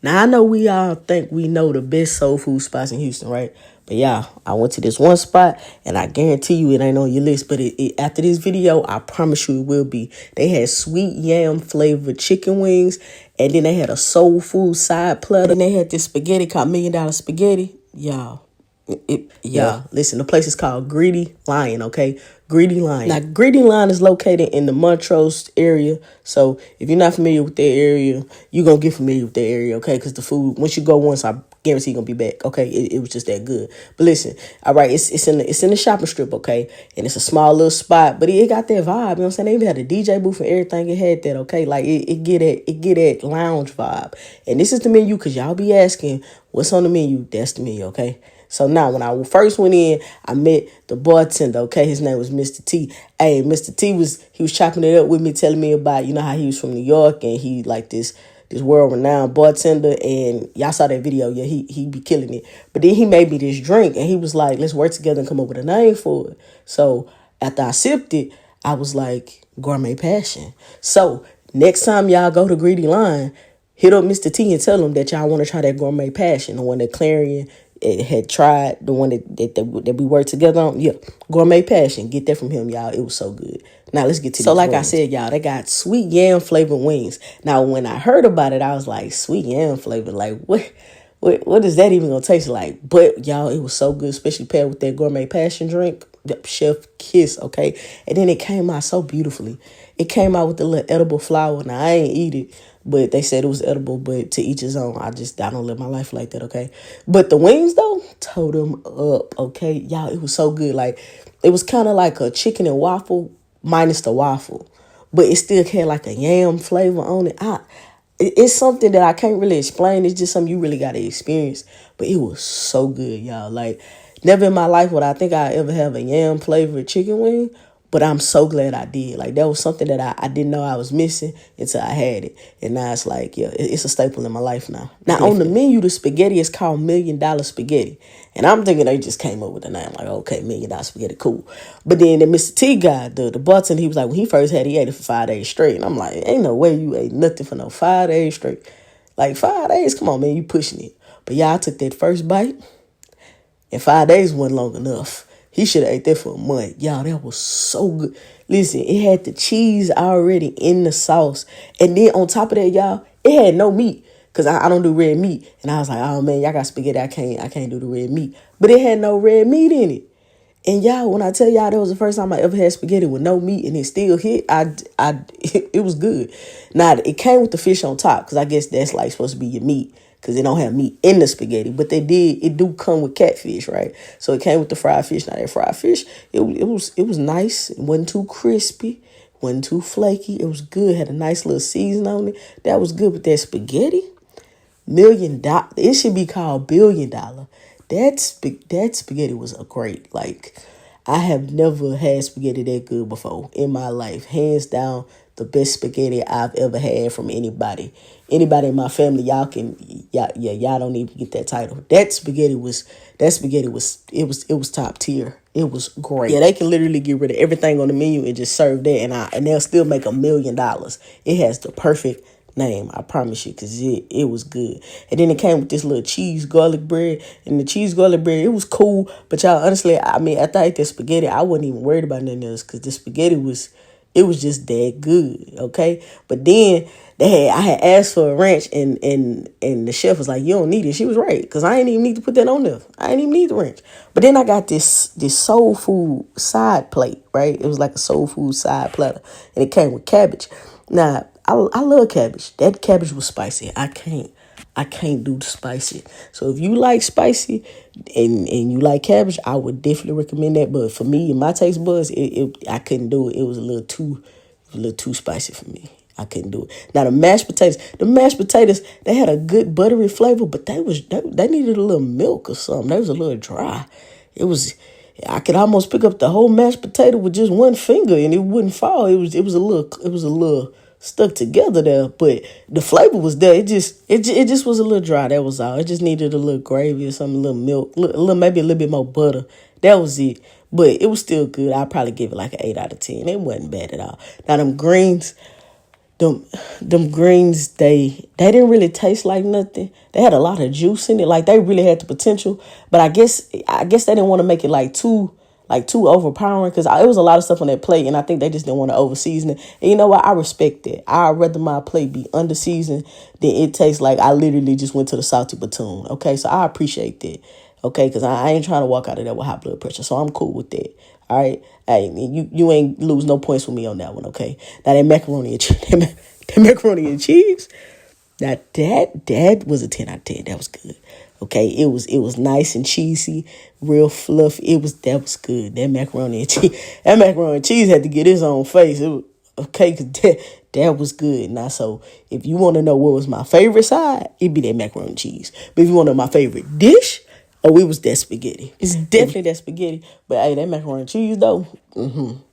Now, I know we all think we know the best soul food spots in Houston, right? But yeah, I went to this one spot, and I guarantee you it ain't on your list. But after this video, I promise you it will be. They had sweet yam flavored chicken wings, and then they had a soul food side platter. And they had this spaghetti called $1 Million Spaghetti. Y'all, listen, the place is called Greedy Lion, okay? Greedy Lion. Now, Greedy Lion is located in the Montrose area. So, if you're not familiar with that area, you're going to get familiar with that area, okay? Because the food, once you go once, I guarantee you're going to be back, okay? It was just that good. But listen, all right, it's in the shopping strip, okay? And it's a small little spot, but it got that vibe, you know what I'm saying? They even had a DJ booth and everything. It had that, okay? Like, it get that lounge vibe. And this is the menu, because y'all be asking, what's on the menu? That's the menu, okay? So now, when I first went in, I met the bartender, okay? His name was Mr. T. Hey, Mr. T he was chopping it up with me, telling me about, how he was from New York, and he like this world-renowned bartender, and y'all saw that video. Yeah, he be killing it. But then he made me this drink, and he was like, let's work together and come up with a name for it. So after I sipped it, I was like, Gourmet Passion. So next time y'all go to Greedy Lion, hit up Mr. T and tell him that y'all want to try that Gourmet Passion, the one that Clarion had tried, the one that we worked together on. Yeah, Gourmet Passion. Get that from him, y'all. It was so good. Now let's get to so like wings. I said, y'all, they got sweet yam flavored wings. Now when I heard about it, I was like, sweet yam flavor, like what is that even gonna taste like? But y'all, it was so good, especially paired with that Gourmet Passion drink. Chef kiss, okay? And then it came out so beautifully. It came out with the little edible flour. Now I ain't eat it, but they said it was edible, but to each his own. I don't live my life like that, okay? But the wings though, told them up, okay? Y'all, it was so good. Like, it was kind of like a chicken and waffle minus the waffle, but it still had like a yam flavor on it. It's something that I can't really explain. It's just something you really got to experience. But it was so good, y'all. Like, never in my life would I think I ever have a yam flavored chicken wing, but I'm so glad I did. Like, that was something that I didn't know I was missing until I had it. And now it's like, yeah, it's a staple in my life now. Now, on the menu, the spaghetti is called $1 Million Spaghetti. And I'm thinking they just came up with the name. Like, okay, $1 Million Spaghetti, cool. But then the Mr. T guy, the bartender, he was like, when he first had it, he ate it for 5 days straight. And I'm like, ain't no way you ate nothing for no 5 days straight. Like, 5 days? Come on, man, you pushing it. But yeah, I took that first bite, and 5 days wasn't long enough. He should have ate that for a month. Y'all, that was so good. Listen, it had the cheese already in the sauce. And then on top of that, y'all, it had no meat. Because I don't do red meat. And I was like, oh, man, y'all got spaghetti. I can't do the red meat. But it had no red meat in it. And y'all, when I tell y'all that was the first time I ever had spaghetti with no meat and it still hit, it was good. Now, it came with the fish on top because I guess that's like supposed to be your meat because they don't have meat in the spaghetti. But it do come with catfish, right? So it came with the fried fish. Now, that fried fish, it was nice. It wasn't too crispy. Wasn't too flaky. It was good. Had a nice little season on it. That was good. But that spaghetti, $1 million. It should be called $1 billion. That spaghetti was a great. Like, I have never had spaghetti that good before in my life. Hands down, the best spaghetti I've ever had from anybody. Anybody in my family, y'all don't even get that title. That spaghetti was top tier. It was great. Yeah, they can literally get rid of everything on the menu and just serve that, and they'll still make $1 million. It has the perfect name, I promise you, because it was good. And then it came with this little cheese garlic bread, and the cheese garlic bread, it was cool, but y'all, honestly, I mean, after I ate that spaghetti, I wasn't even worried about nothing else, because the spaghetti was just that good, okay? But then I had asked for a ranch, and the chef was like, you don't need it. She was right, because I ain't even need to put that on there. I ain't even need the ranch. But then I got this soul food side plate, right? It was like a soul food side platter, and it came with cabbage. Now, I love cabbage. That cabbage was spicy. I can't do the spicy. So if you like spicy and you like cabbage, I would definitely recommend that. But for me and my taste buds, I couldn't do it. It was a little too spicy for me. I couldn't do it. Now the mashed potatoes, they had a good buttery flavor, but they needed a little milk or something. They was a little dry. I could almost pick up the whole mashed potato with just one finger and it wouldn't fall. It was a little stuck together there, but the flavor was there. It just was a little dry. That was all. It just needed a little gravy or something, a little milk, maybe a little bit more butter. That was it. But it was still good. I'd probably give it like an 8 out of 10. It wasn't bad at all. Now them greens them greens, they didn't really taste like nothing. They had a lot of juice in it. Like, they really had the potential. But I guess they didn't want to make it too overpowering, because it was a lot of stuff on that plate, and I think they just didn't want to over season it. And you know what? I respect that. I'd rather my plate be under seasoned than it tastes like I literally just went to the salty platoon. Okay, so I appreciate that. Okay, because I ain't trying to walk out of there with high blood pressure, so I'm cool with that. All right, hey, you ain't lose no points with me on that one. Okay, now that macaroni and cheese, that macaroni and cheese, that was a 10 out of 10. That was good. Okay, it was nice and cheesy, real fluffy. That was good. That macaroni and cheese had to get its own face. It was okay, 'cause that was good. Now, so if you want to know what was my favorite side, it'd be that macaroni and cheese. But if you want to know my favorite dish, oh, it was that spaghetti. It's definitely that spaghetti. But hey, that macaroni and cheese though,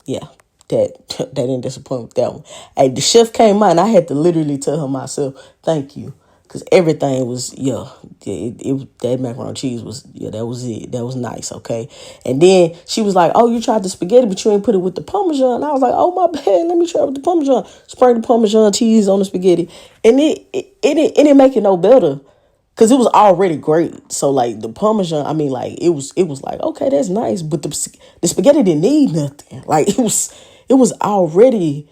yeah. That didn't disappoint with that one. Hey, the chef came out and I had to literally tell her myself, thank you. Because everything was, that macaroni and cheese was, that was it. That was nice, okay? And then she was like, oh, you tried the spaghetti, but you ain't put it with the Parmesan. And I was like, oh, my bad. Let me try it with the Parmesan. Sprinkle the Parmesan cheese on the spaghetti. And it didn't make it no better. Because it was already great. So, like, the Parmesan, I mean, like, it was like, okay, that's nice. But the spaghetti didn't need nothing. Like, it was already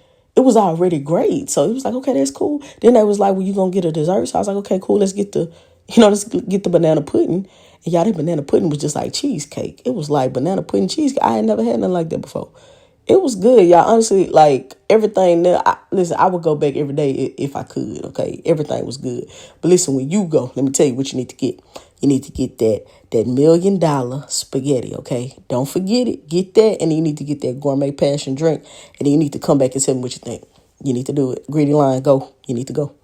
great. So it was like, okay, that's cool. Then they was like, well, you gonna get a dessert? So I was like, okay, cool. Let's get the banana pudding. And y'all, that banana pudding was just like cheesecake. It was like banana pudding cheesecake. I had never had nothing like that before. It was good, y'all. Honestly, like, everything there. Listen, I would go back every day if I could, okay? Everything was good. But listen, when you go, let me tell you what you need to get. You need to get that $1 million spaghetti, okay? Don't forget it. Get that, and then you need to get that gourmet passion drink. And then you need to come back and tell me what you think. You need to do it. Greedy Lion, go. You need to go.